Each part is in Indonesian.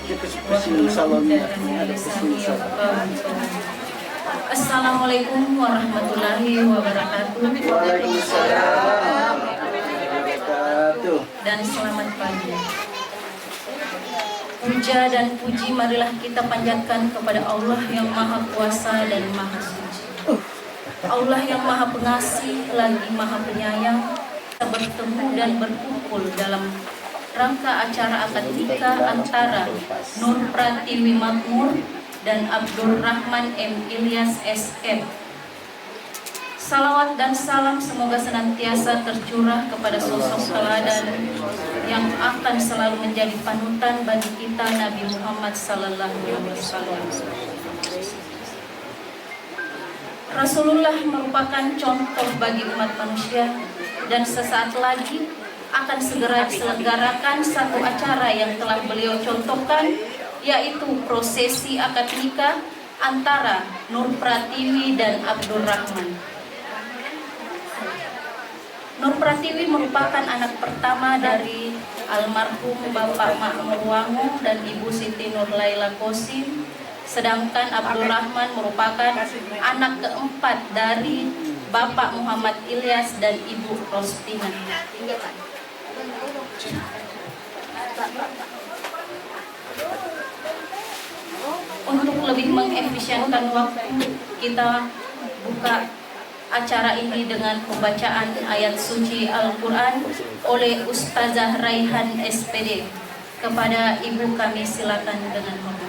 pusing salonnya, ada pusing salon. Assalamualaikum warahmatullahi wabarakatuh. Waalaikumsalam wabarakatuh. Dan selamat pagi. Puja dan puji marilah kita panjatkan kepada Allah yang Maha Kuasa dan Maha Suci. Allah yang Maha Pengasih lagi Maha Penyayang, kita bertemu dan berkumpul dalam rangka acara akad nikah antara Nur Pratiwi Makmur dan Abdul Rahman M. Ilyas SM. Salawat dan salam semoga senantiasa tercurah kepada sosok teladan yang akan selalu menjadi panutan bagi kita, Nabi Muhammad sallallahu alaihi wasallam. Rasulullah merupakan contoh bagi umat manusia, dan sesaat lagi akan segera diselenggarakan satu acara yang telah beliau contohkan, yaitu prosesi akad nikah antara Nur Pratiwi dan Abdul Rahman. Nur Pratiwi merupakan anak pertama dari almarhum Bapak Makmur Wangu dan Ibu Siti Nur Laila Kosim, sedangkan Abdul Rahman merupakan anak keempat dari Bapak Muhammad Ilyas dan Ibu Rostina. Untuk lebih mengefisienkan waktu, kita buka acara ini dengan pembacaan ayat suci Al-Quran oleh Ustazah Raihan SPD. Kepada ibu kami silakan dengan hormat.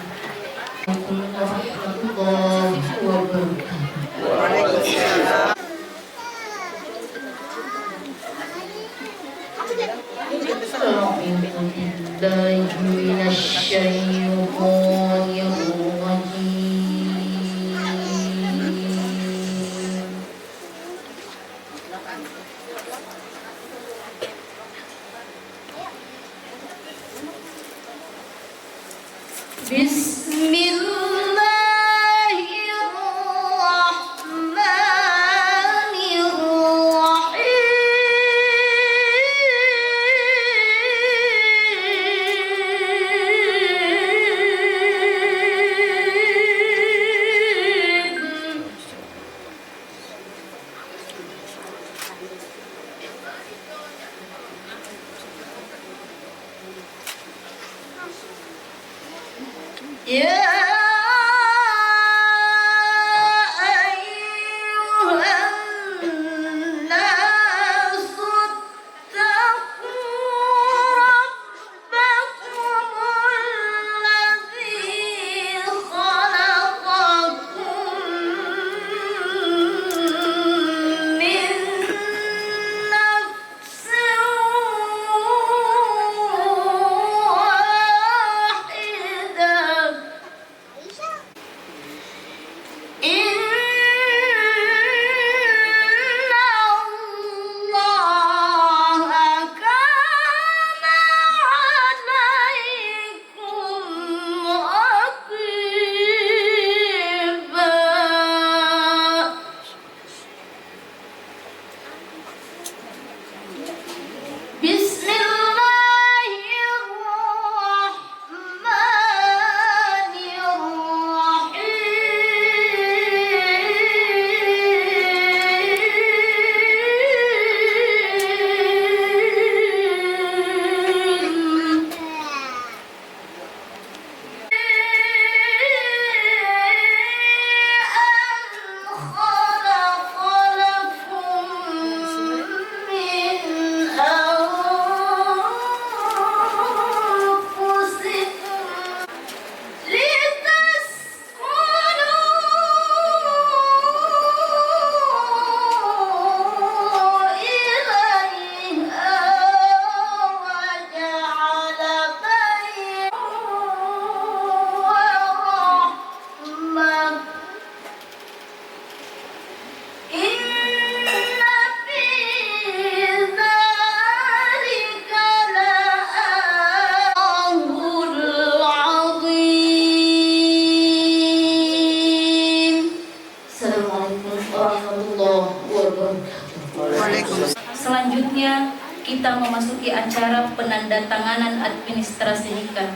Selanjutnya kita memasuki acara penandatanganan administrasi nikah.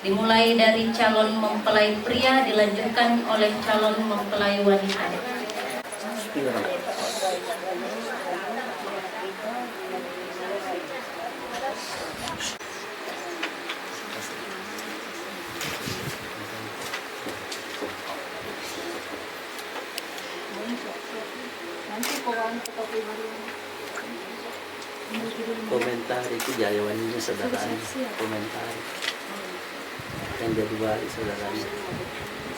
Dimulai dari calon mempelai pria, dilanjutkan oleh calon mempelai wanita. Komentar itu jawabannya saudaranya. Komentar yang jadi wali saudaranya.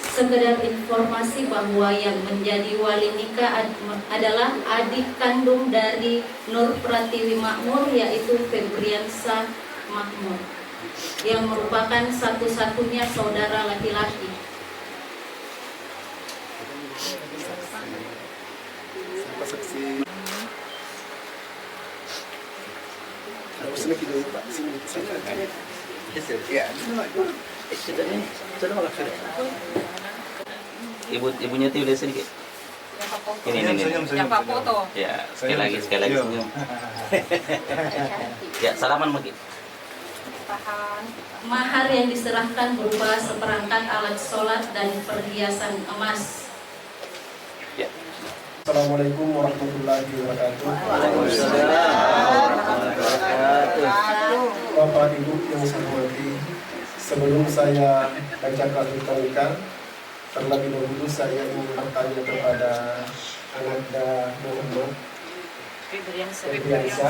Sekedar informasi bahwa yang menjadi wali nikah adalah adik kandung dari Nur Pratiwi Makmur, yaitu Febriansa Makmur, yang merupakan satu-satunya saudara laki-laki. Ibunya tuh udah sedikit. Ini. Yang Pak foto. Ya, sekali lagi senyum. Ya, salaman mungkin. Mahar yang diserahkan berupa seperangkat alat sholat dan perhiasan emas. Ya. Assalamualaikum warahmatullahi wabarakatuh. Bapak Ibu yang saya hormati, sebelum saya bacakan nikah, terlebih dahulu saya ingin bertanya kepada Ananda Muhammad Febriansa,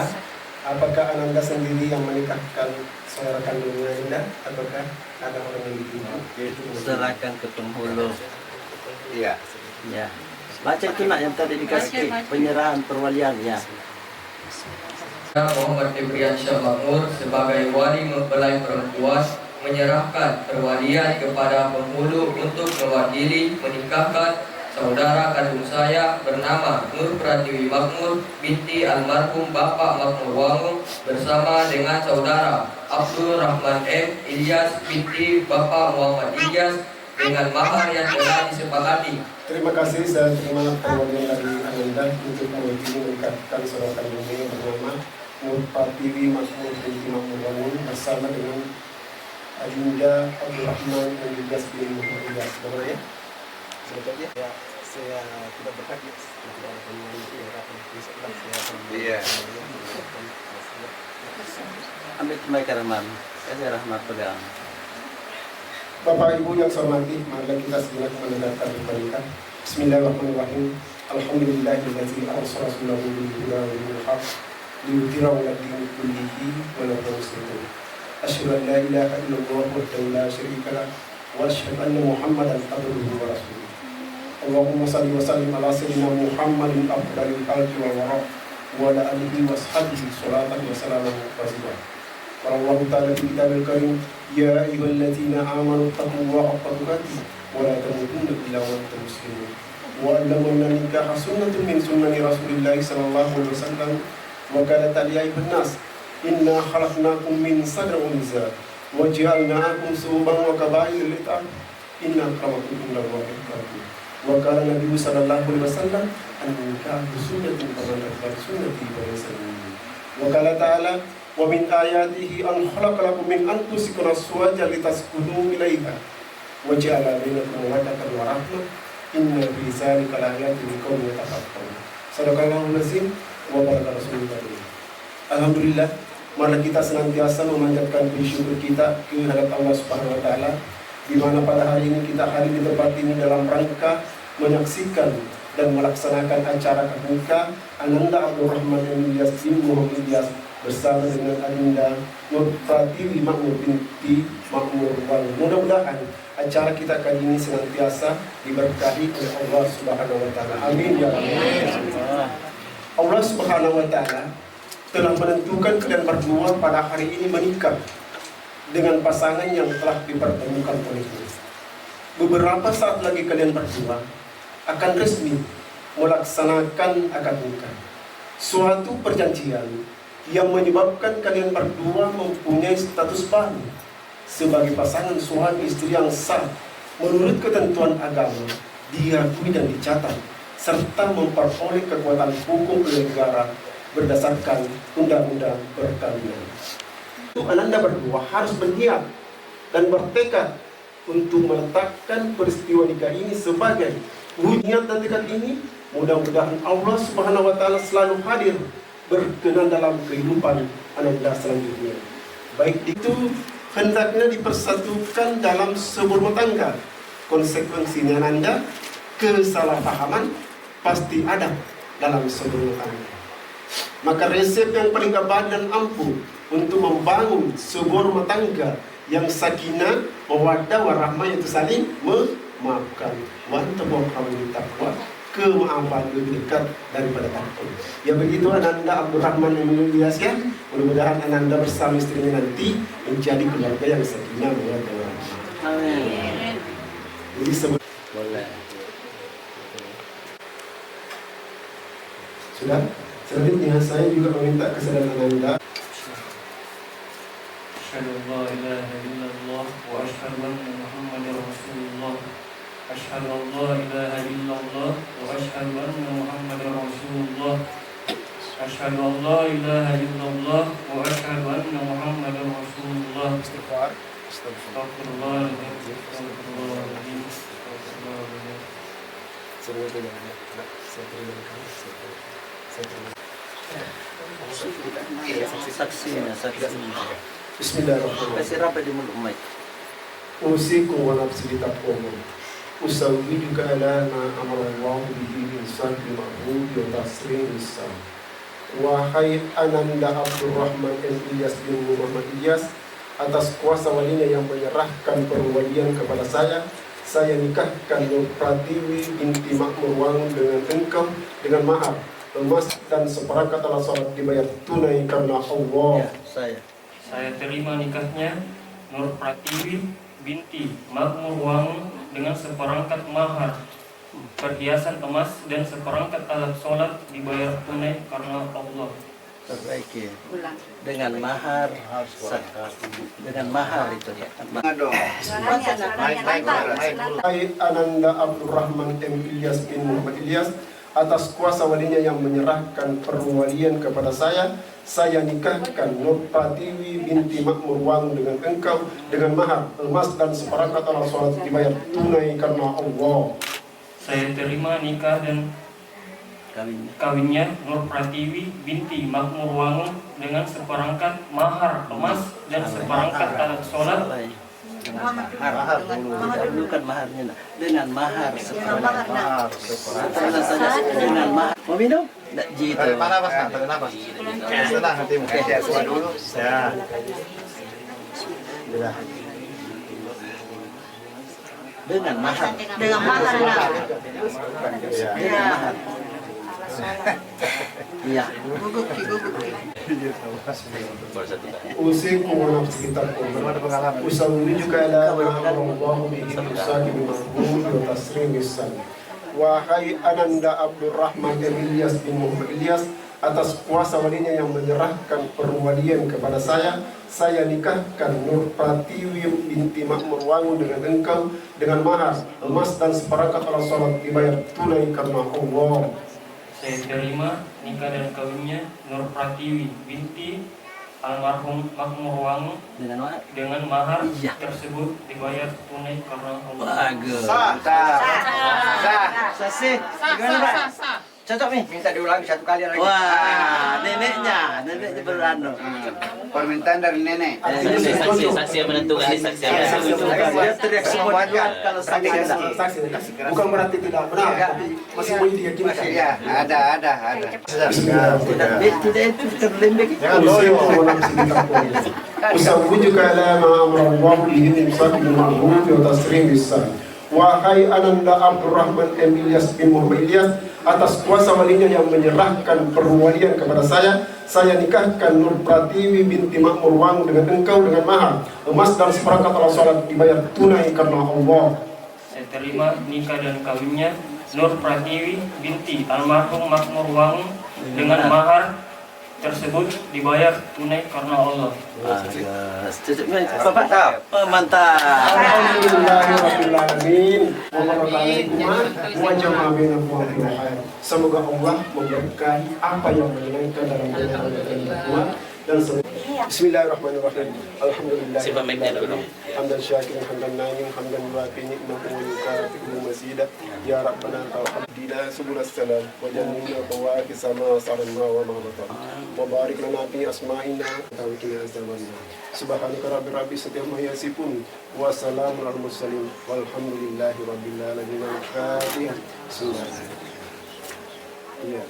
apakah Ananda sendiri yang menikahkan saudara kandungnya Anda, ataukah ada orang yang ditunjuk? Serahkan ke penghulu. Iya. Ya. Baca itu nak yang tadi dikasih penyerahan perwalian ya. Muhammad Febriansa Makmur sebagai wali mempelai perempuan menyerahkan perwalian kepada penghulu untuk mewakili menikahkan saudara kandung saya bernama Nur Pratiwi Makmur binti almarhum Bapak Makmur Wangun bersama dengan saudara Abdul Rahman M. Ilyas binti Bapak Muhammad Ilyas dengan mahar yang telah disepakati. Terima kasih, saya terima perwalian dari Ananda untuk mewakili menikahkan saudara kandungnya yang bernama Nur Pratiwi Makmur binti Makmur Wangun bersama dengan Adinda Abdul Rahman dan Ilyas bin Muhammad Ilyas. Betul ya? Sebetulnya ya, saya tidak berkaki. Iya. Ambil mereka Rahman. Saya Rahmat pegang. Bapak Ibu yang saya hormati, mari kita sejenak mendengarkan berita. Bismillahirrahmanirrahim. Alhamdulillahillazi arsala rasulahu bil huda wa dinil haq liyudhhirahu 'ala dini kullihi walau kana muslimin. Asyhadu an la ilaha illallah wahdahu la syarika lah wa asyhadu anna Muhammadan abduhu wa rasuluh. Allahumma shalli wa sallim ala sayyidina Muhammadin afdalil khalqi wal wara wa ala alihi wa sahbihi sholatan wa salaman wa Allah Ta'ala di Kitabul Karim, ya ayyuhalladzina amanu taqullaha haqqa tuqatih wa la tamutunna illa wa antum muslimun. Wa allamna nikaha sunnatun min sunnani Rasulillah sallallahu alaihi wasallam wa qala ta'ala nas inna khalaqnakum min sadrin unza wa ja'alnakum suban wa qabaila lita'arafu inna akramakum indallahi atqakum. Wa qala Nabi sallallahu alaihi wasallam an-nikahu sunnatun kama taqulu sunnati wa sallallahu. Wa qala ta'ala wa min ayatihi an khalaqa lakum min anfusikum azwajan litaskunu ilaiha wa ja'ala bainakum mawaddatan wa rahmah inna fi dzalika laayatin liqaumin yatafakkarun. Shadaqallahul azim wa baraka rasulullah. Alhamdulillah, mari kita senantiasa memanjatkan puji syukur kita kehadirat Allah Subhanahu wa taala, di mana pada hari ini kita hadir di tempat ini dalam rangka menyaksikan dan melaksanakan acara akad nikah Ananda Abdul Rahman Ilyas bin Muhammad Ilyas bersama dengan Adinda Nur Pratiwi Makmur binti Makmur Wangun. Mudah-mudahan acara kita kali ini senantiasa diberkahi oleh Allah Subhanahu wa taala. Amin ya rabbal. Allah Subhanahu wa taala telah menentukan kalian berdua pada hari ini menikah dengan pasangan yang telah dipertemukan olehnya. Beberapa saat lagi kalian berdua akan resmi melaksanakan akad nikah. Suatu perjanjian yang menyebabkan kalian berdua mempunyai status baru sebagai pasangan suami istri yang sah menurut ketentuan agama, diakui dan dicatat, serta memperoleh kekuatan hukum negara berdasarkan undang-undang perkawinan. Ananda berdua harus berniat dan bertekad untuk meletakkan peristiwa nikah ini sebagai wujud dan tekad ini. Mudah-mudahan Allah Subhanahu wa Ta'ala selalu hadir berkenan dalam kehidupan Ananda selanjutnya. Baik itu hendaknya dipersatukan dalam sebuah rumah tangga. Konsekuensinya Ananda, kesalahpahaman pasti ada dalam sebuah rumah tangga. Maka resep yang paling abadi dan ampuh untuk membangun sebuah rumah tangga yang sakinah, mawaddah, warahmah, yaitu saling memaafkan. Wantabawakamul taqwa, kemaafan lebih dekat daripada takut. Ya begitu Ananda Abdurrahman Emil Ilyas ya. Mudah-mudahan Ananda bersama istrinya nanti menjadi keluarga yang sakinah, mawaddah, warahmah. Amin. Jadi Boleh. sudah. Selanjutnya saya juga meminta kesadaran Ananda. أشهد أن لا إله إلا الله وأشهد أن محمدا رسول الله أشهد أن لا إله إلا الله وأشهد أن محمدا رسول الله أشهد أن لا إله إلا الله وأشهد أن محمدا رسول الله استغفر الله العظيم استغفر الله العظيم استغفر الله العظيم Saksinya. Bismillahirrahmanirrahim. Kasih rapat di mulut mic. Usikum wa nafsi bitaqwa. Usawwijuka ala ma amara Allah bihi insan bil ma'ruf wa tasrim lisan. Wahai Ananda Abdurrahman Ilyas bin Muhammad Ilyas, atas kuasa walinya yang menyerahkan perwalian kepada saya nikahkan Nur Pratiwi binti Makmur Wangun dengan engkau dengan mahar emas dan seperangkat alat sholat dibayar tunai karena Allah. Ya, Saya terima nikahnya Nur Pratiwi binti Makmur Wangun dengan seperangkat mahar, perhiasan emas dan seperangkat alat sholat dibayar tunai karena Allah. Perbaiki dengan mahar, dengan mahar itu ya. Hai Ananda Abdurrahman M. Ilyas bin Muhammad Ilyas, atas kuasa walinya yang menyerahkan perwalian kepada saya nikahkan Nur Pratiwi binti Makmur Wangun dengan engkau dengan mahar emas dan seperangkat alat sholat dibayar tunai karena Allah. Saya terima nikah dan kawinnya Nur Pratiwi binti Makmur Wangun dengan seperangkat mahar emas dan seperangkat alat sholat mahar dulu kan maharnya dengan mahar seperangkat mahar dengan mahar. Mau minum? Nggak gitu. Tarik nafas. Tenang hatimu. Ya, semua dulu. Ya. Sudah. Dengan mahar. Dengan mahar. Dengan mahar. Iya. Usikum wa nafsi bitaqwa. Usawwijuka ala ma amara Allah bihi insan bil ma'ruf wa tasrim lisan. Wahai Ananda Abdurrahman Ilyas bin Muhammad Ilyas, atas kuasa walinya yang menyerahkan perwalian kepada saya nikahkan Nur Pratiwi binti Makmur Wangun dengan engkau dengan mahar emas dan seperangkat alat sholat dibayar tunai karena Allah. Saya terima nikah dan kawinnya Nur Pratiwi binti almarhum Makmur Wangun dengan mahar tersebut dibayar tunai karena Allah. Bagus. Sah. Gimana, Pak? Cocok nih? Minta diulangi satu kali lagi. Wah, neneknya beranu. Permintaan dari nenek. Saksi yang menentukan, saksi yang menentukan. Dia teriak semua dua kalau saksi Saksi bukan berarti tidak benar, tapi masih boleh diyakinkan. Ya, ada. tidak itu terlembek. Usawwijuka ala ma amara Allah bihi insan bil ma'ruf wa tasrim lisan. Wahai Ananda Abdurrahman M. Ilyas bin Muhammad Ilyas, atas kuasa walinya yang menyerahkan perwalian kepada saya nikahkan Nur Pratiwi binti Makmur Wangun dengan engkau dengan mahar emas dan seperangkat alat sholat dibayar tunai karena Allah. Saya terima nikah dan kawinnya Nur Pratiwi binti almarhum Makmur Wangun dengan mahar tersebut dibayar tunai karena Allah. Bagus. Bapak. Oh, mantap. Alhamdulillahirrahmanirrahim. Semoga Allah memberkahi apa yang menyenangkan dalam hidup kalian berdua. dan Bismillahirrahmanirrahim. Alhamdulillah. Si pemimpin dulu. Hamdan syakirin, hamdan naim, hamdan muafi ni'mahu wa yukafi'u mazida. Ya Rabbana alhamdulillah subul salam wa jannina tawaki sama sarana wa ma'amata. Wa barik lana fi asma'ina tawkina azabanna. Subhanaka rabbil setiap yasifun wa salamun al mursalin walhamdulillahi rabbil alamin. Al-Fatihah. Iya.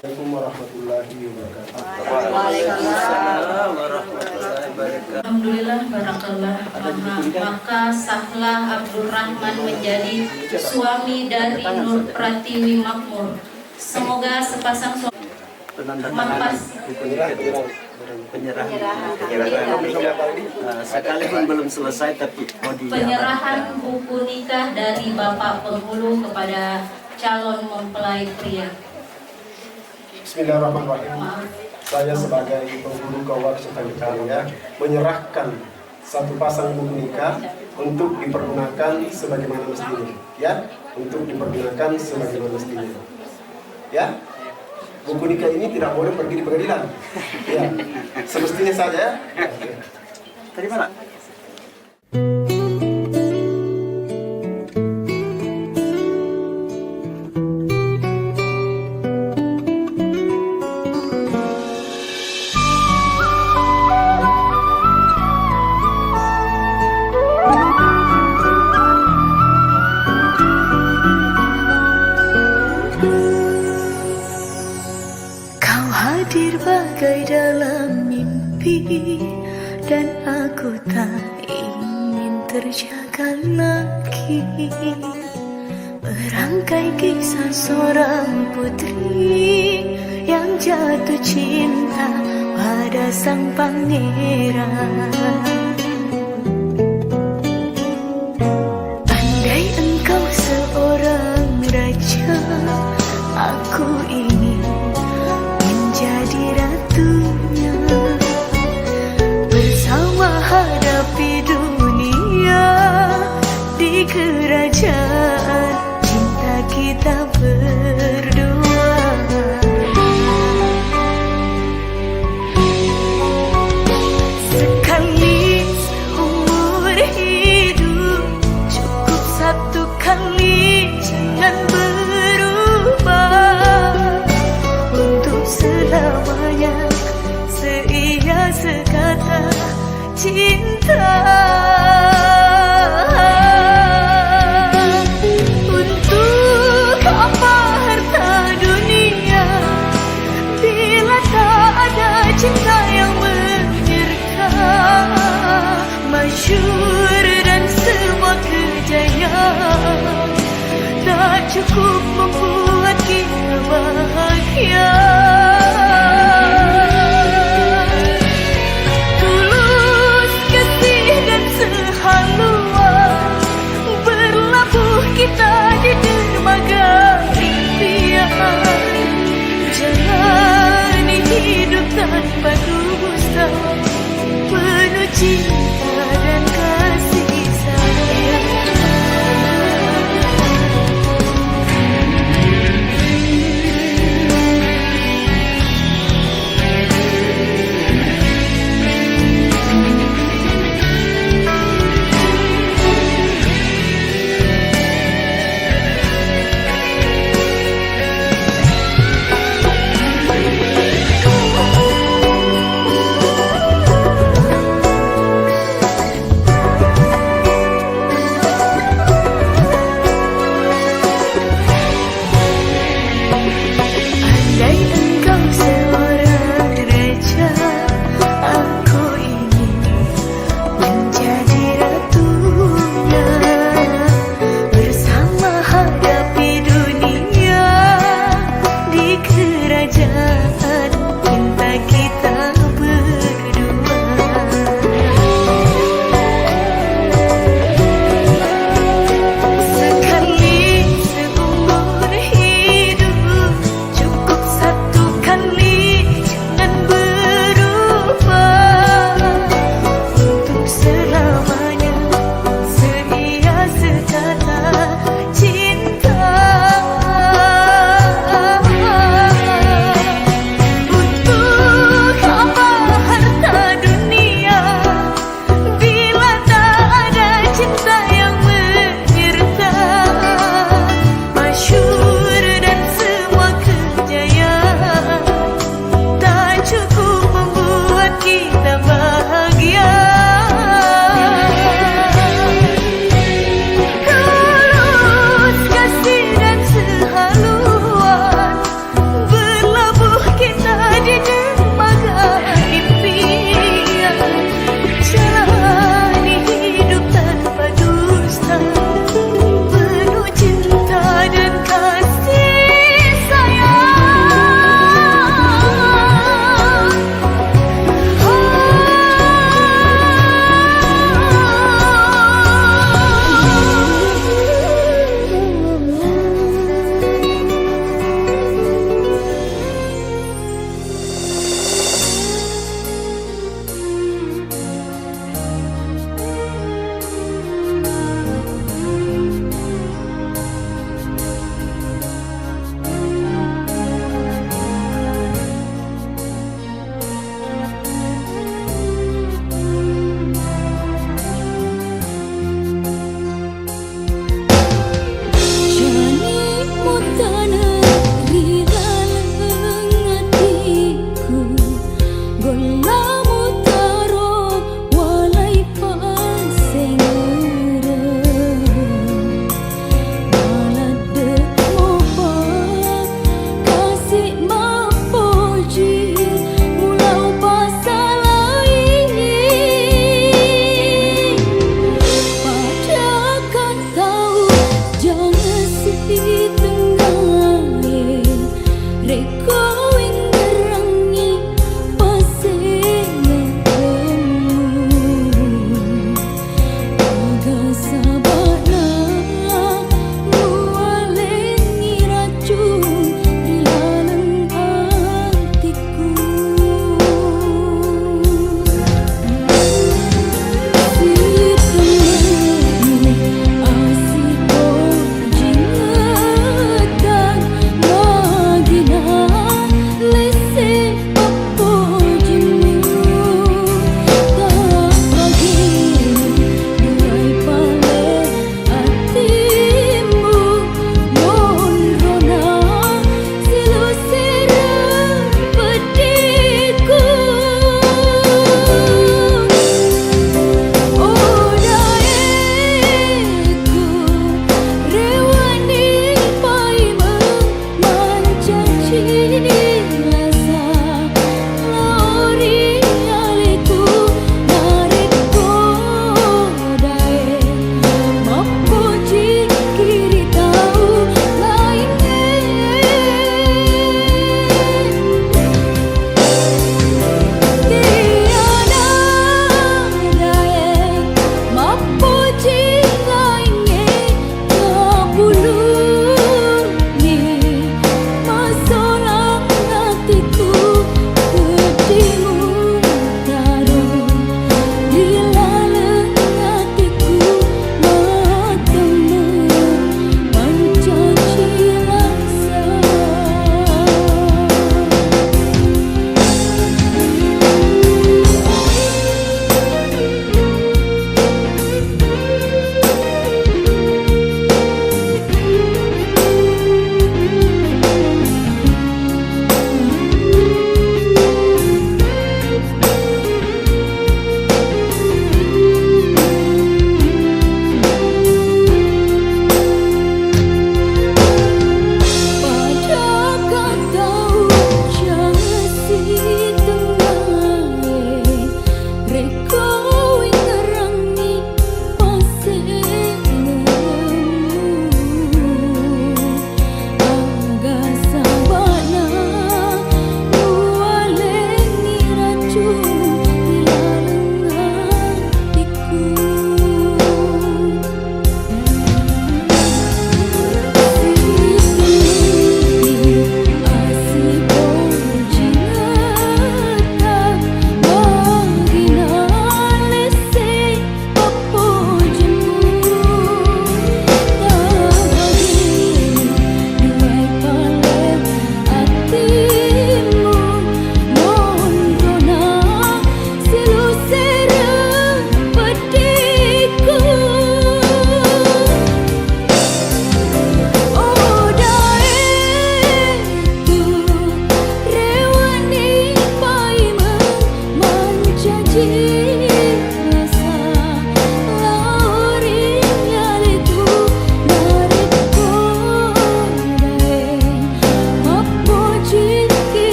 Assalamualaikum warahmatullahi wabarakatuh. Waalaikumsalam warahmatullahi wabarakatuh. Alhamdulillah, barakallah. Maka sahlah Abdul Rahman menjadi suami dari Nur Pratiwi Makmur. Semoga sepasang suami mampas penyerahan. Sekalipun belum selesai tapi mau penyerahan buku nikah dari Bapak Penghulu kepada calon mempelai pria. Bismillahirrahmanirrahim. Saya sebagai penghulu kawak Sultan Karya menyerahkan satu pasang buku nikah untuk dipergunakan sebagaimana mestinya, ya, untuk dipergunakan sebagaimana mestinya, ya. Buku nikah ini tidak boleh pergi di pengadilan, ya, semestinya saja. Tadi mana? Bagai dalam mimpi, dan aku tak ingin terjaga lagi. Merangkai kisah seorang putri yang jatuh cinta pada sang pangeran. Andai engkau seorang raja, aku ingin menjadi ratunya. Bersama hadapi dunia di kerajaan cinta kita berdua. Sekali umur hidup cukup satu kali, jangan berubah untuk selamanya, seia sekata cinta. Untuk apa harta dunia bila tak ada cinta yang menyertai? Masyhur dan semua kejayaan tak cukup membuat kita bahagia. Tulus kasih dan sehalua berlabuh kita di dermaga impian. Jalani hidup tanpa dusta, penuh cinta dan kasih sayang.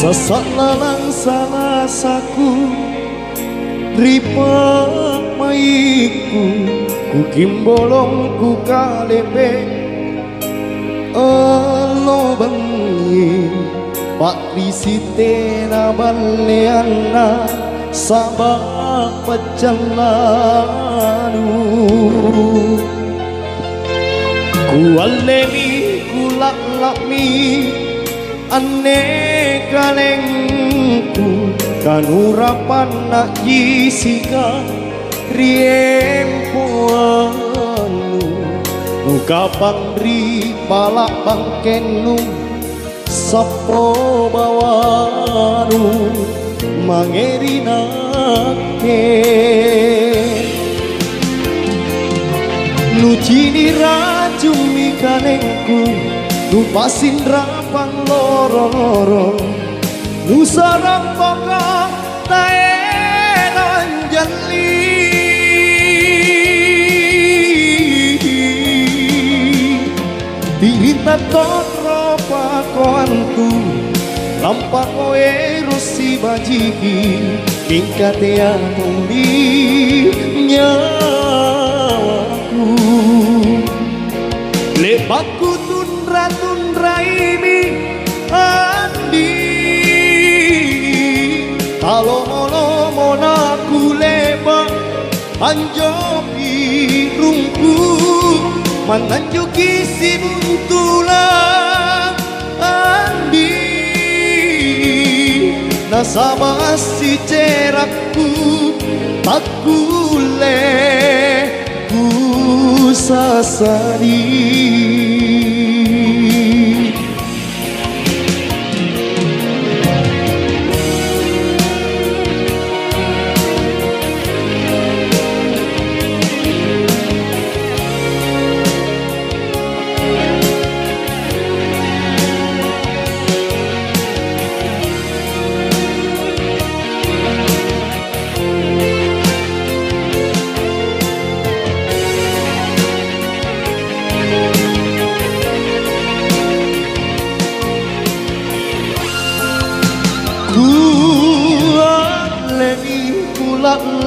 Sesak lalang salasaku ripa maiku ku kimbolong ku kalepe elo bengi pak risite na baleana sabak pejalanu ku alemi ku laklami aneka lengku kanurapan nak jisika riempoanu nu kapang ri palak bangkenu sapo bawanu mangerinake nu cini racumi kalengku nu pasin rapang loro-loro nu sarang boka taenan jali tirita totro pakoanku lampak koe rosi bajiki mingkate amuli nyawaku lepaku tundra ini andi kalau molo naku lebak anjopi rungku mananjoki si buntulang andi nasabah si cerakku tak kule ku sasari.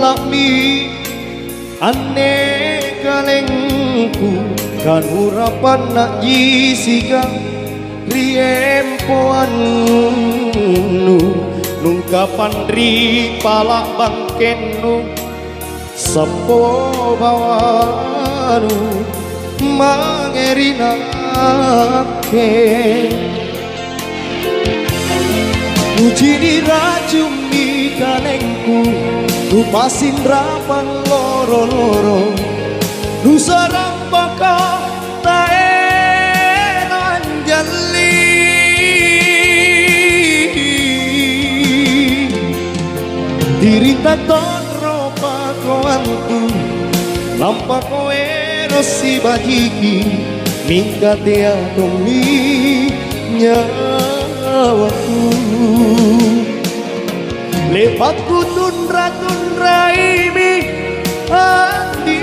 Lami aneka lengku kanurapan nak jisika riempoan nungkapan ri palak bangkenu sapo bawanu mangerinake ujini racumi kalengku ku pasin rapang loro-loro nu sarang baka taenan jali dirita totro pakoanku lampak koe rosi bajiki mingkate atomi nyawaku lepatku tundra ini andi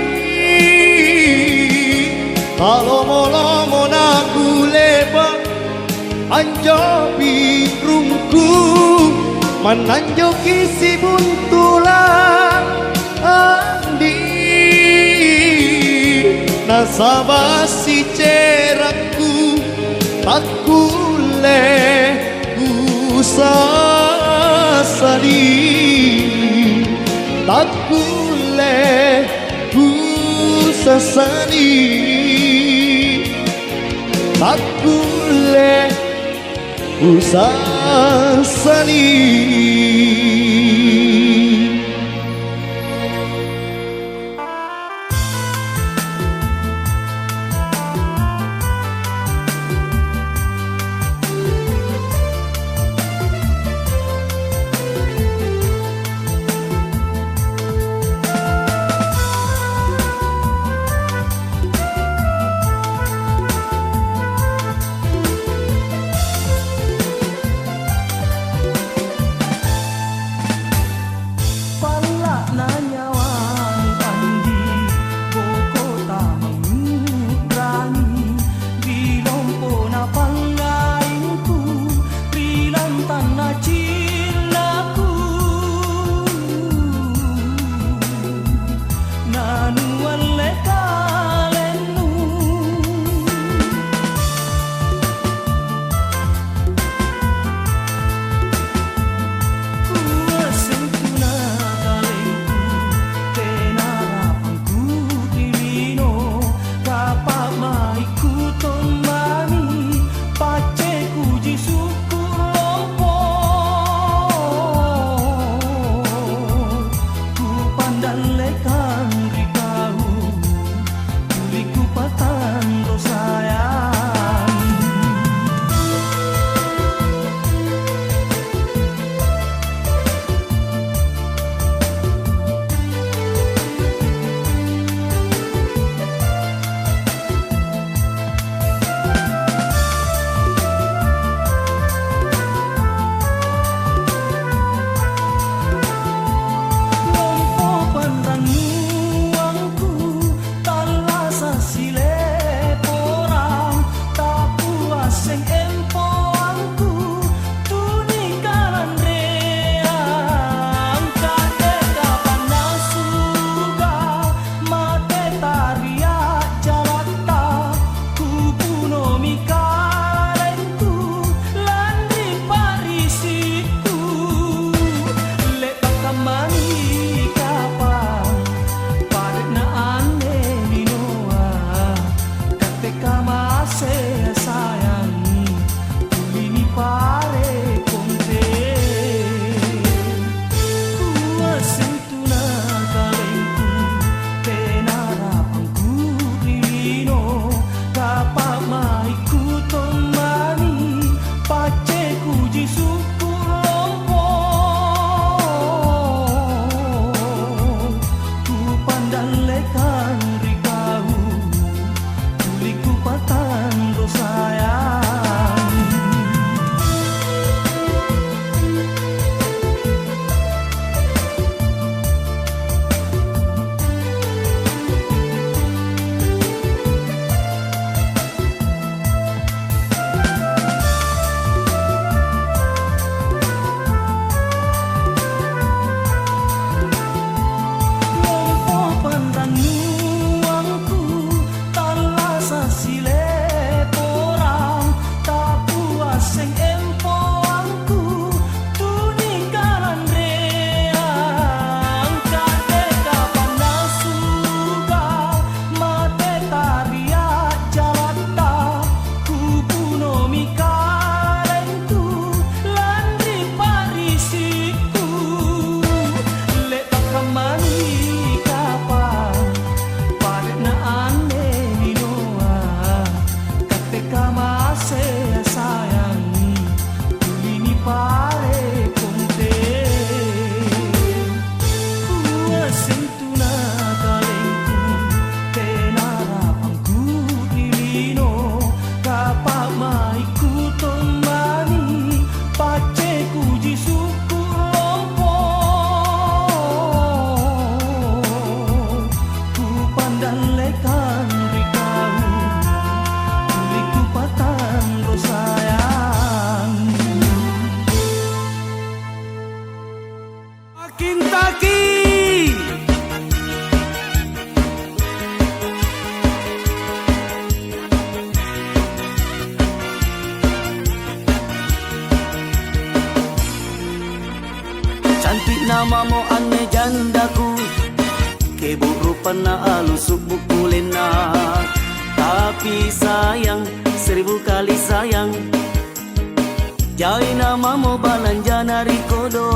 kalau molo naku lepak anjopi rungku mananjoki si buntulang andi nasabah si cerakku tak kule sasari tak kule ku sasari tak kule ku sasari. mai ku temani pace kuji suku lompo ku pandang lekan rikau kuliku patan do sayang namamu aneh jandaku keburupan na alusuk bukulena tapi sayang 1000 kali sayang jai namamu balanjana rikodong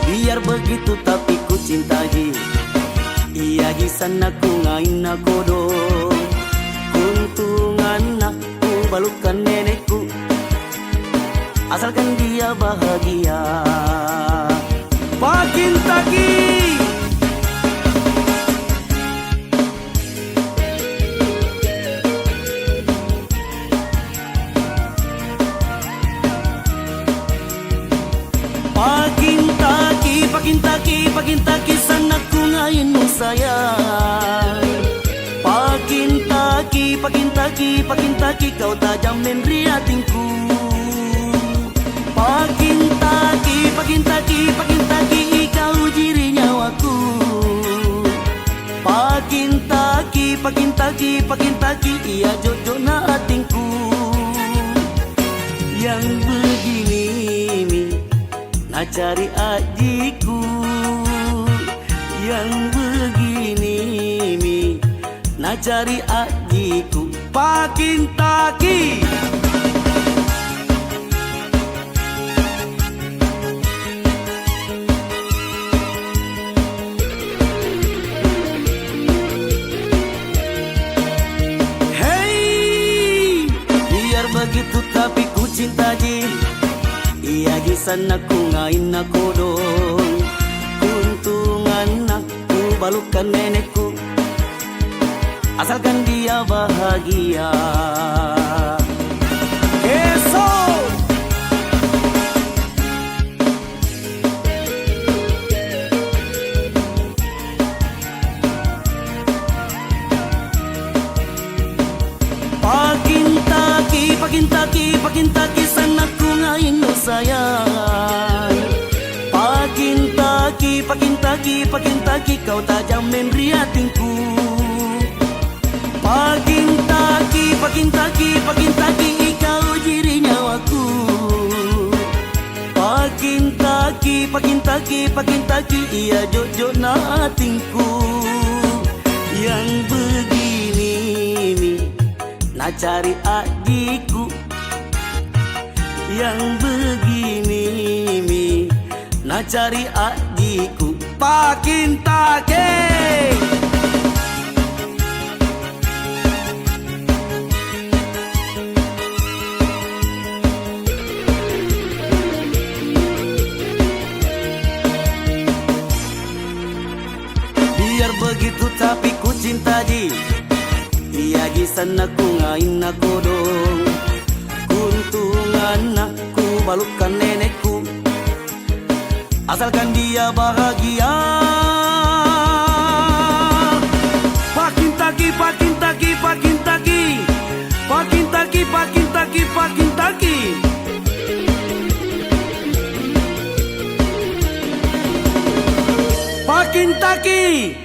biar begitu tapi ku cintai iya hisan aku ngain na kodong kuntungan aku balukan nenekku asalkan dia bahagia makin tagi pakin taki sanakku ngayon mo sayang pakin taki kau tajam menri atingku pakin taki ikaw jiri nyawaku pakin taki iya jojo na atingku yang begini mi na cari adikku yang begini mi na cari adikku Pakintaki. Hey, biar begitu tapi ku cinta ji. Iya di sana ku ngain aku dong. Kuntungan aku balukan nenekku. Asalkan dia bahagia. Esok Pakintaki sana ku ngain no sayang. Pakintaki kau tajam menriatinku. Pakintaki kau jiri nyawaku. Pakintaki iya jojo natingku. Yang begini mi na cari adikku. Yang begini mi na cari adikku Pakintaki. Biar begitu tapi ku cinta ji. Iya di sana ku ngain aku dong. Kuntungan aku balukan nenekku. Asalkan dia bahagia. Pakintaki. Pakintaki.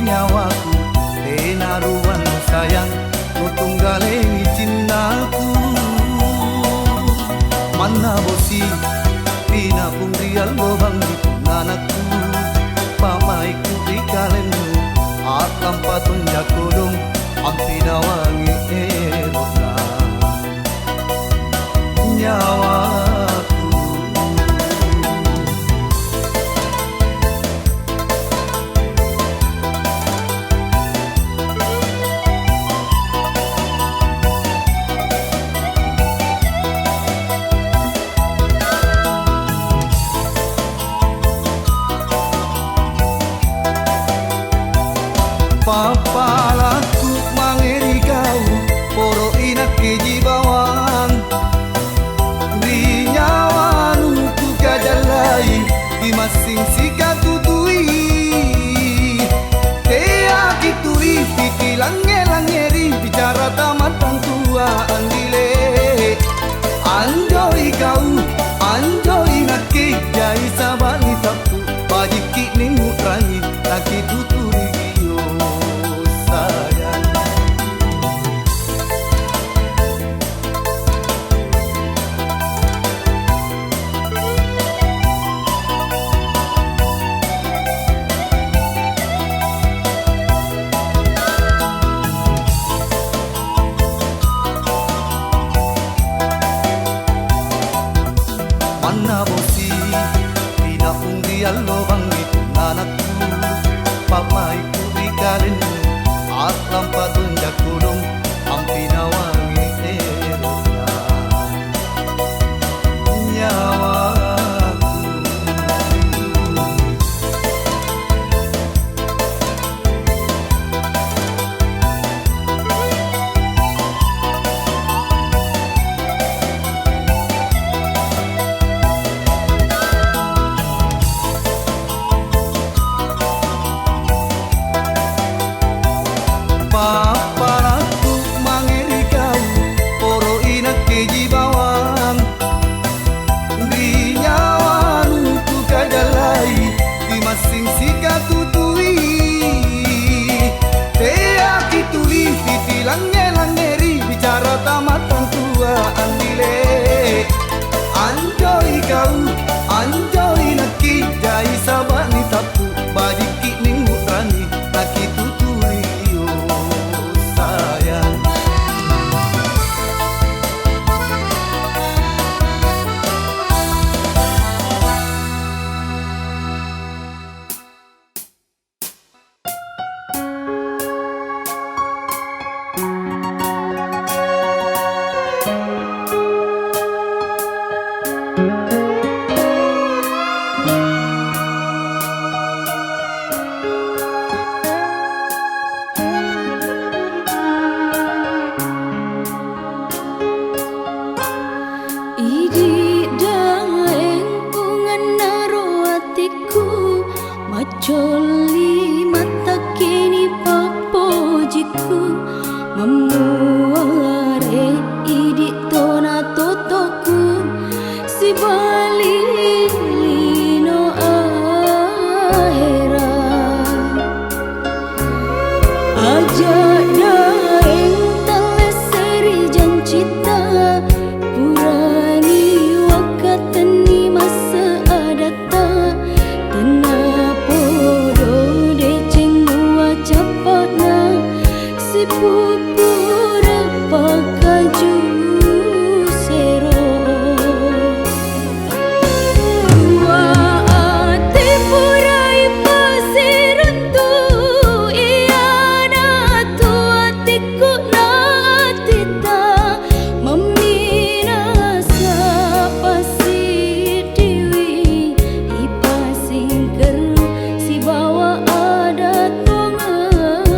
nyawaku tenaruan sayang kau tunggalengi cintaku mana bosi pina pung rial lobang di anakku pamaiku di kalenmu akam patun jakodong ampina wangi erona nyawaku papalaku mangeri kau poro inak keji bawang di nyawanu ku kajalai di masing sika tutui tea kituri titi lange-langeri bicara tamatang tua andile anjoi kau anjoi nake jai sabani tapu bajiki ningu rangi laki tuturi mana bosi pina pung rial lobang itu anakku pamaiku di kalenmu aklam patun jakodong ampina wangi erona nyawaku papalaku mangeri kau poro inak keji bawang di nyawanu ku kajalai di masing sika tutui tea kituli titi lange-langeri bicara tamatang tua andile anjoi kau anjoi naki jai sabani tapu bajiki ningu rani laki tuturi sayang Idi daeng pungan naro hatiku macoli mata kini papojiku memuare idi tona totoku si balilino ahera aja daeng teleseri jancita purani wakatani masa adata tenapodo deceng mua capatna si pupura pakaju sero dua ati purai pasirantu iana tu atiku na atita meminasa pasi dewi ipasing keru si bawa ada tongan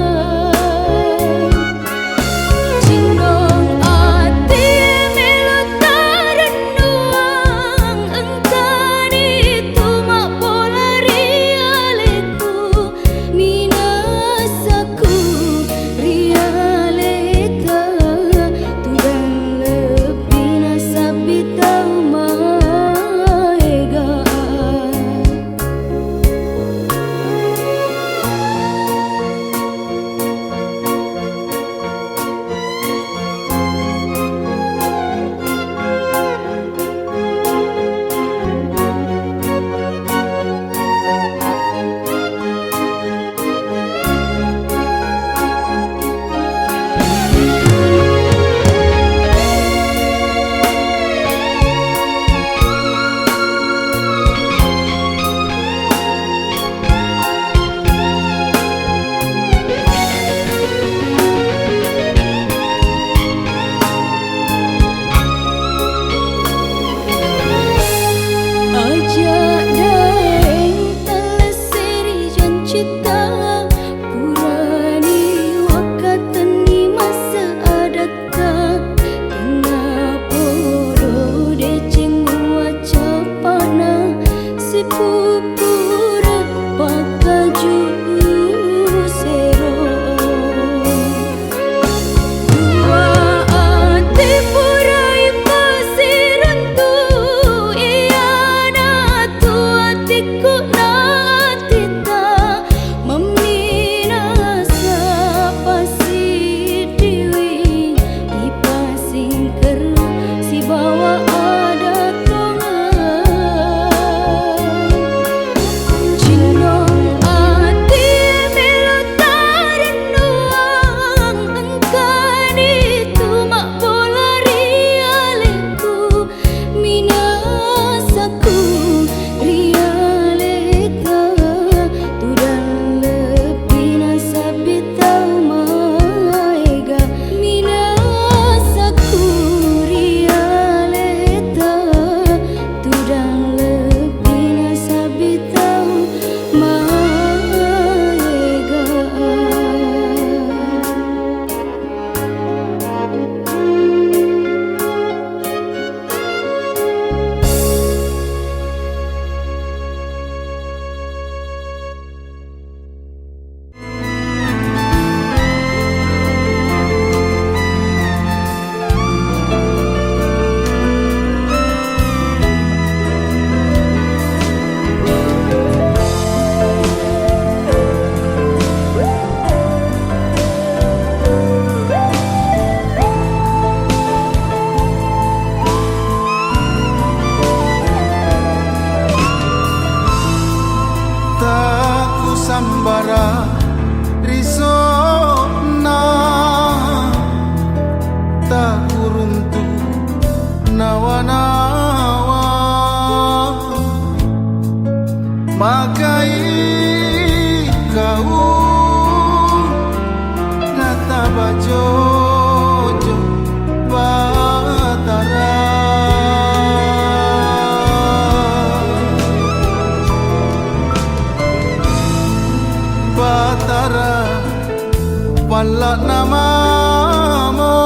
pala namamo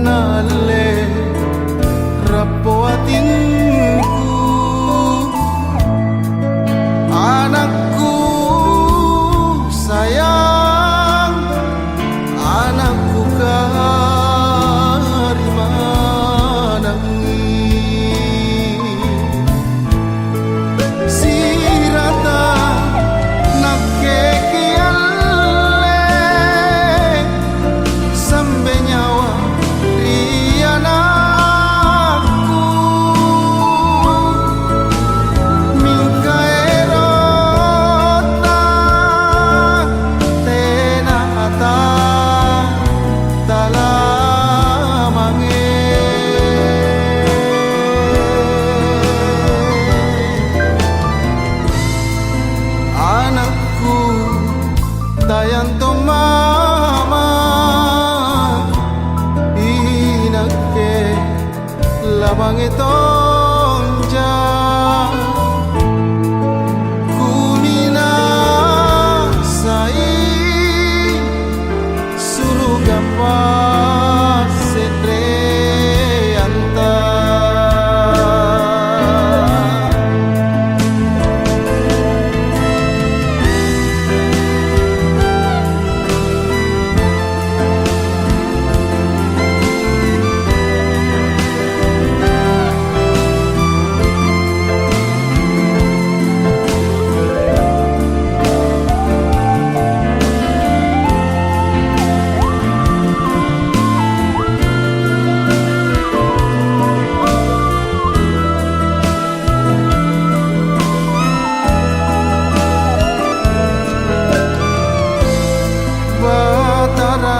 nale rapo atinku anakku sayang anakku karimanangi sirata nakekialle sampai nyawa rianakku mingkaerota tenata talamange anakku tayanto mama inakke labang itonja kumina sai suruga pasedre anta batara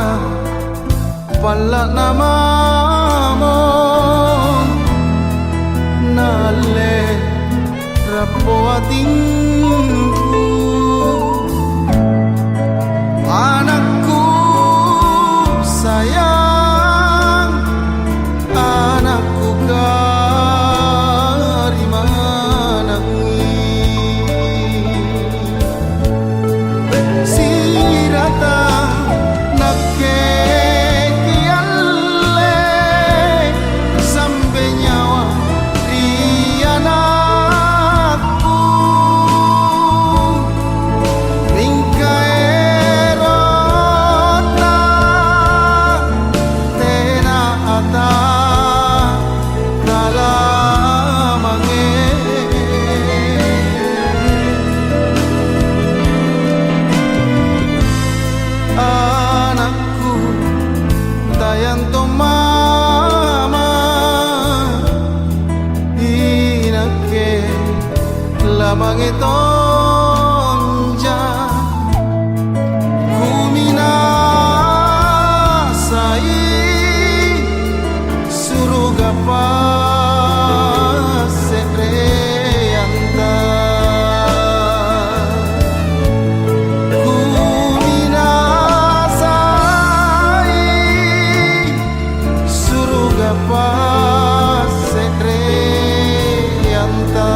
pala namamo nale rapo atinku anakku sayang anakku karimanangi sirata nakekialle sampai nyawa rianakku mingkaerota tenata talamange anakku tayanto mama inakke labang itonja kumina sai suruga pasedre anta kumina sai suruga pasedre anta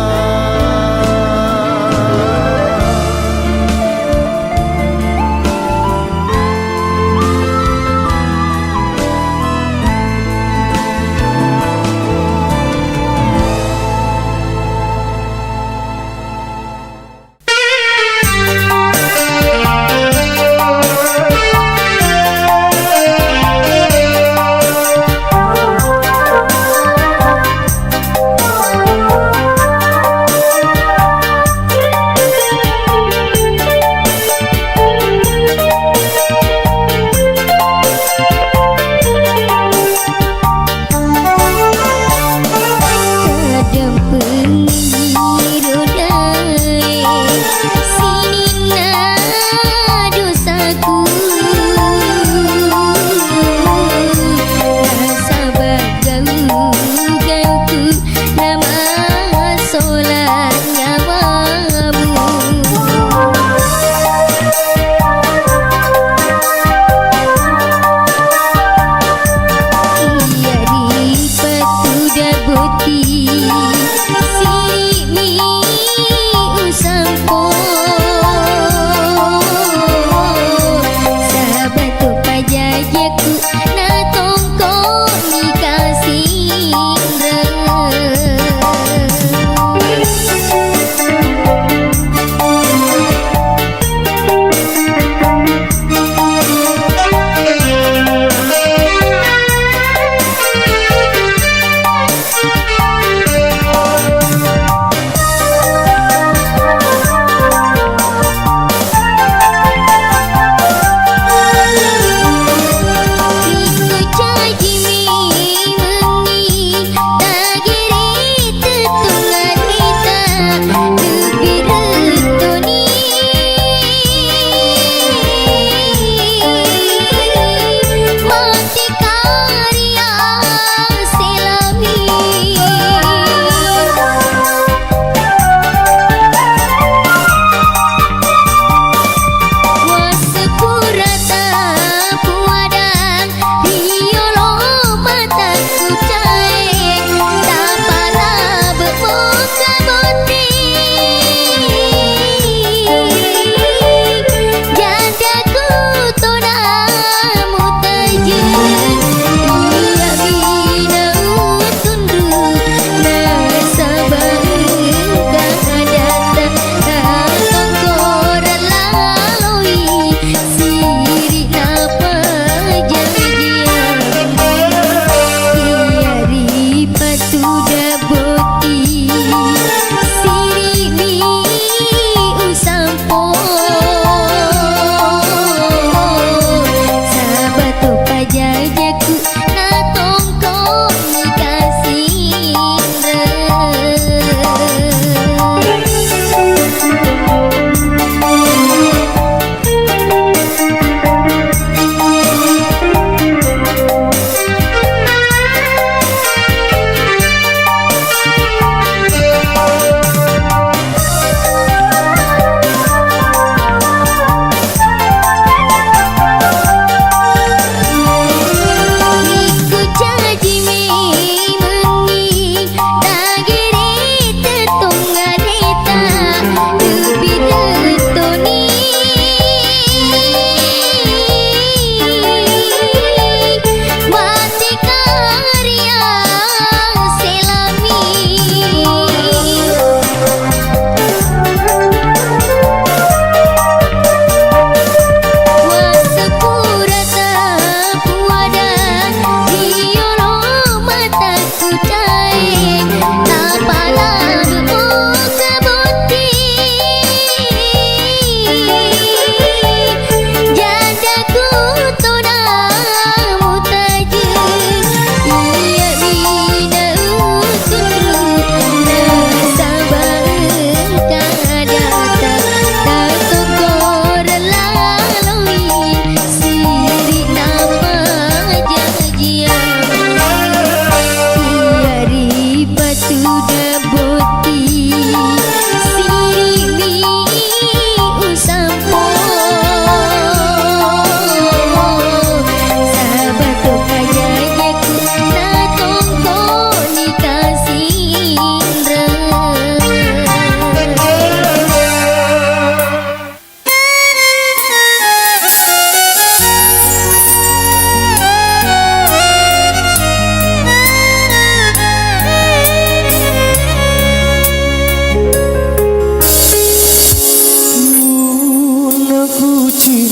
Amatu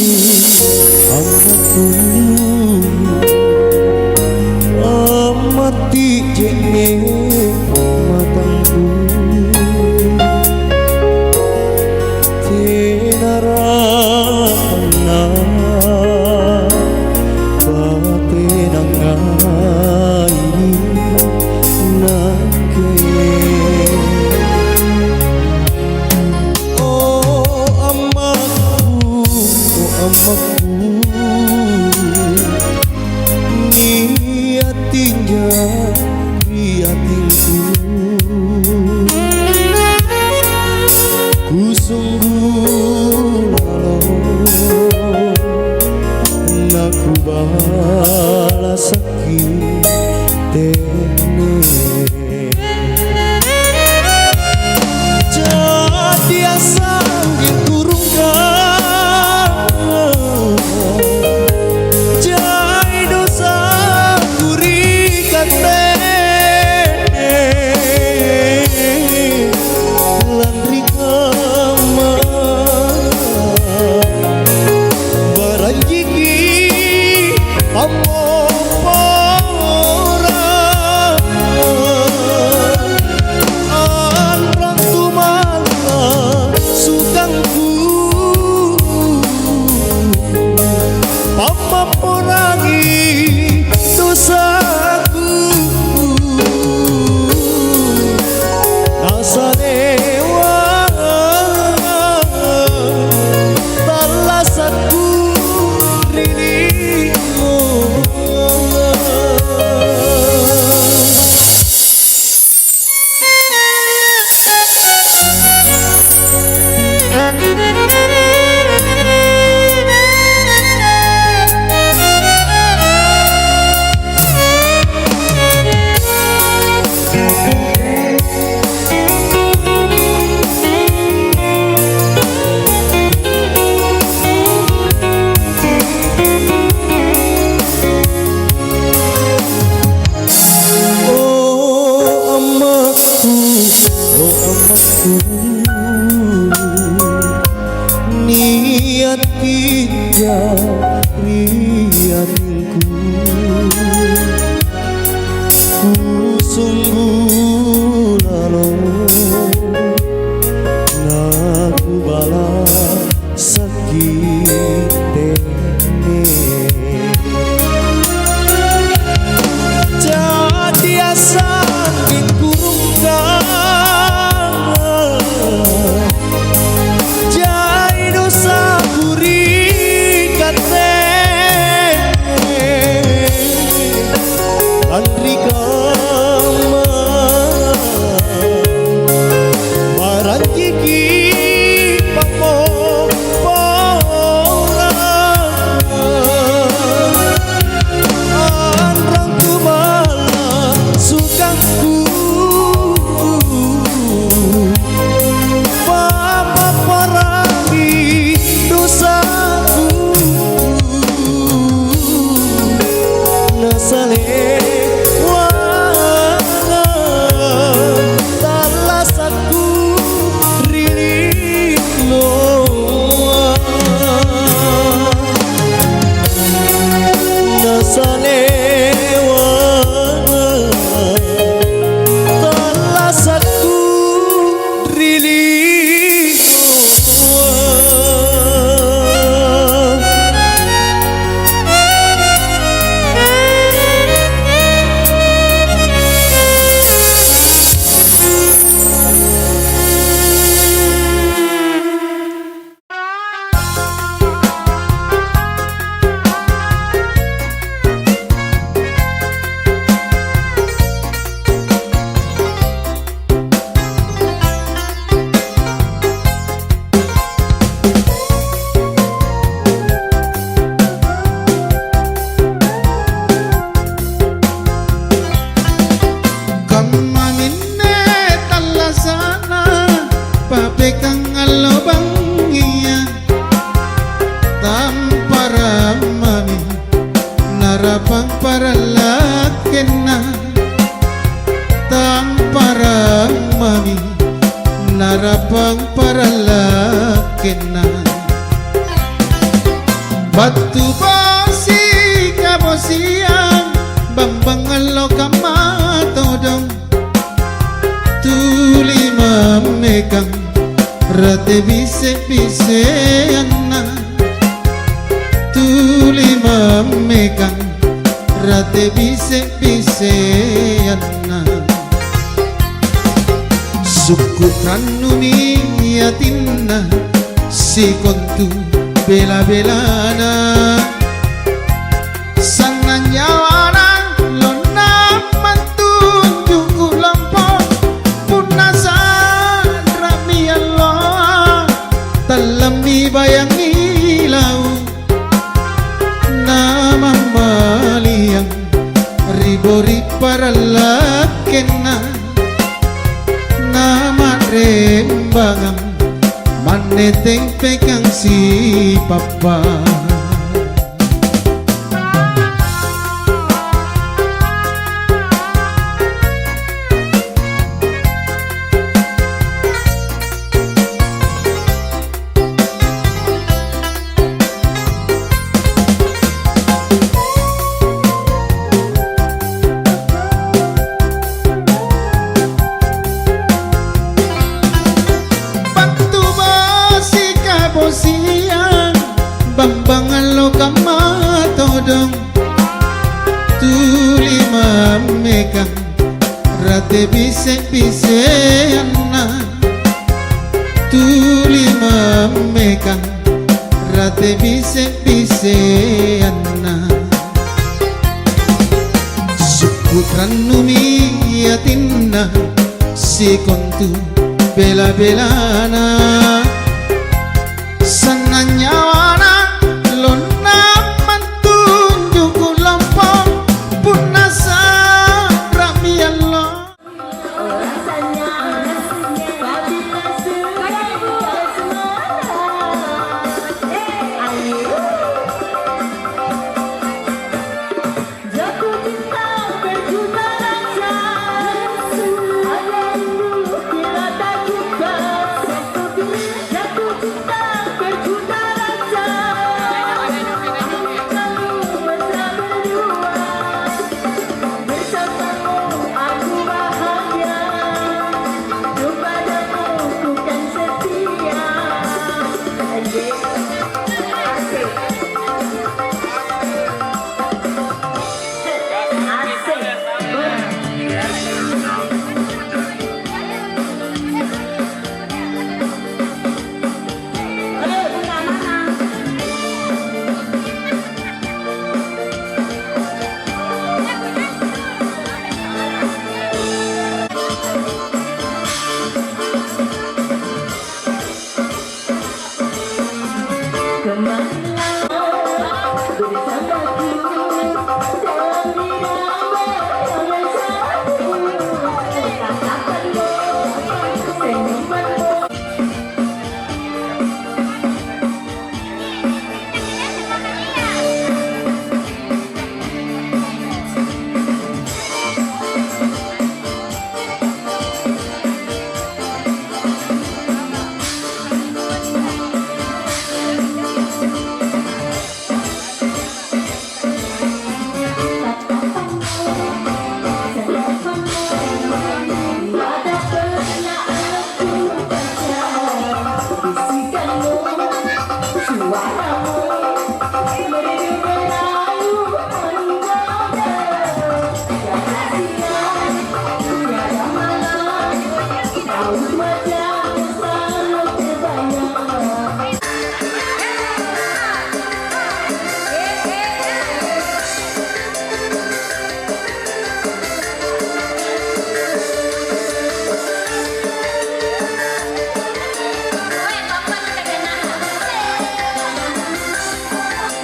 amati jene matangku tenara na patenangai nake amaku niatinya riatinku ku sungguh lalu naku balas sakit tene jadi asal kurungkan jai dosa kurikan landri kama baranjiki amopora anrang tumala sukangku papa porangi dosaku asa dewa talasaku riniko niat kita riatinku ku sungguh lalu naku balas sakit tene jadi asal kurungkan jai dosa kurikan landri kama baranjiki pamopora anrang tumala sukangku papa parangi dosaku nasale wana talasaku rilino nasale wana talasaku Narapang para lakena Tang para mami Narapang para lakena Batu bosi kabosian Bambang alo kamatodong Tuli memegang Rate bise-bise anak Tuli memegang Rate bise-bise anak Suku ranumi yatinna Si kontu bela-belana Sana nyawana lona mantunjuk lampau Punasan rami Allah Talami bayangi lau Nama maliang Ribori para lakena Nama rembangang Maneteng pegang si papa Bosian Bambang alo kamatodong Tuli memegang Rate bise-bise anak Tuli memegang Rate bise-bise anak Suku ranumi yatinna Si kontu bela-belana Sana nyawana lona mantunjuk lampau Punasa rami Allah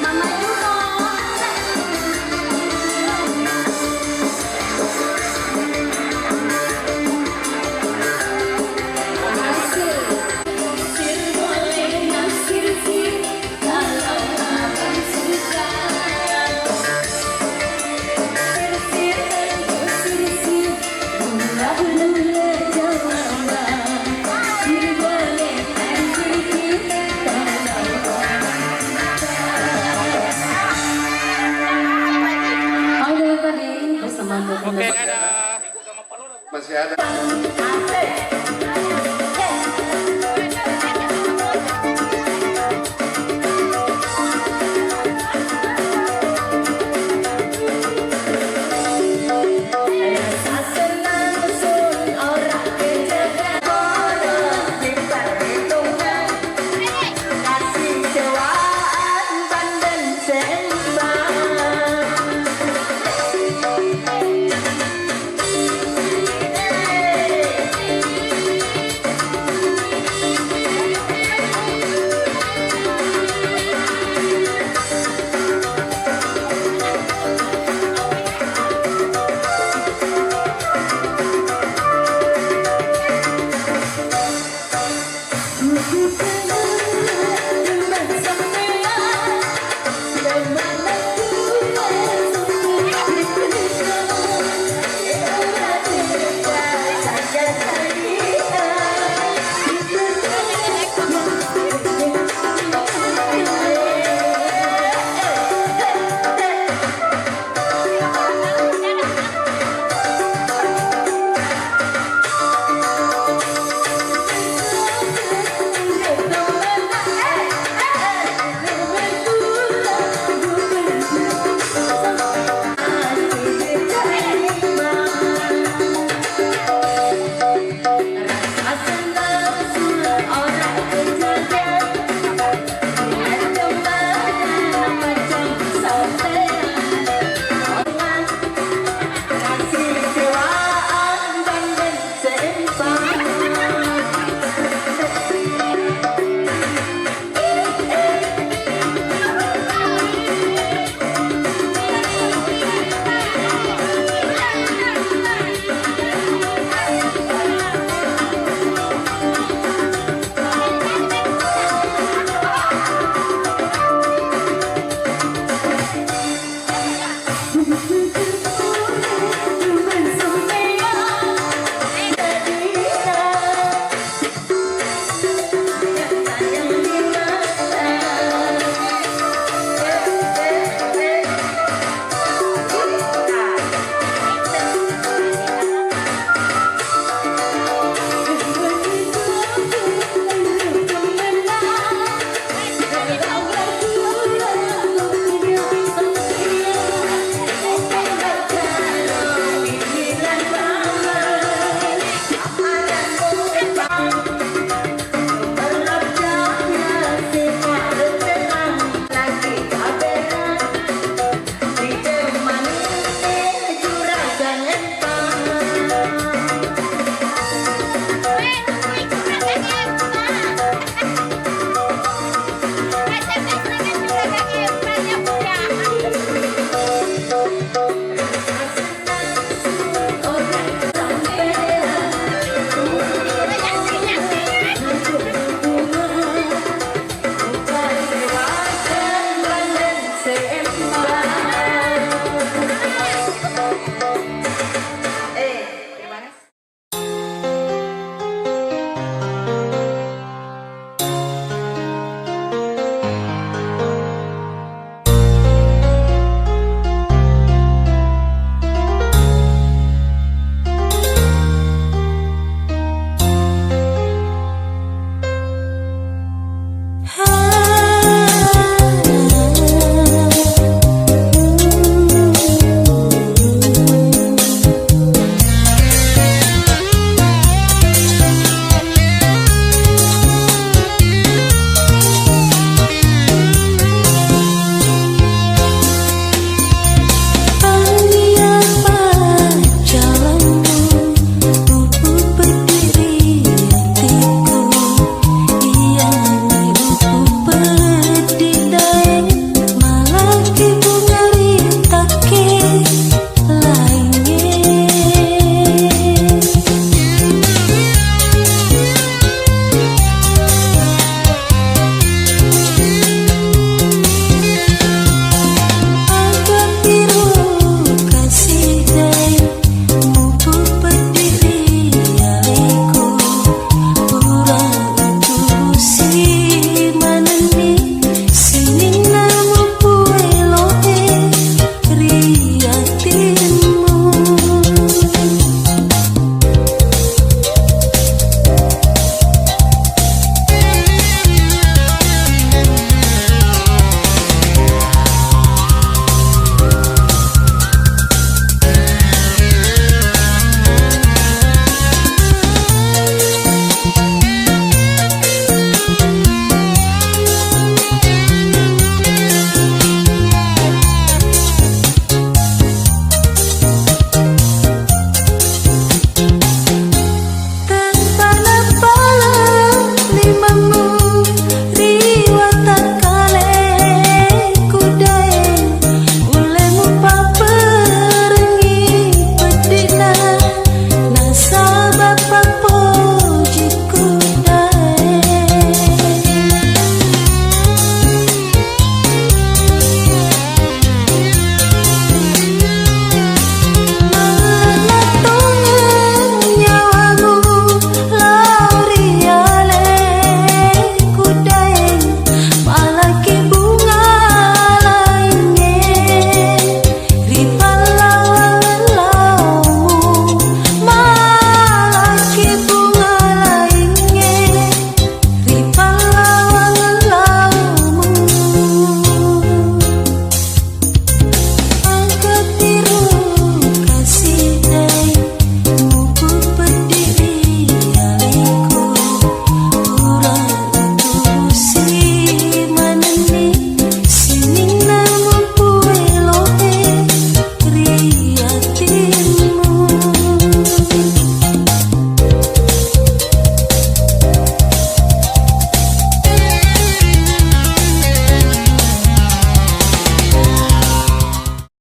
Mama masih ada.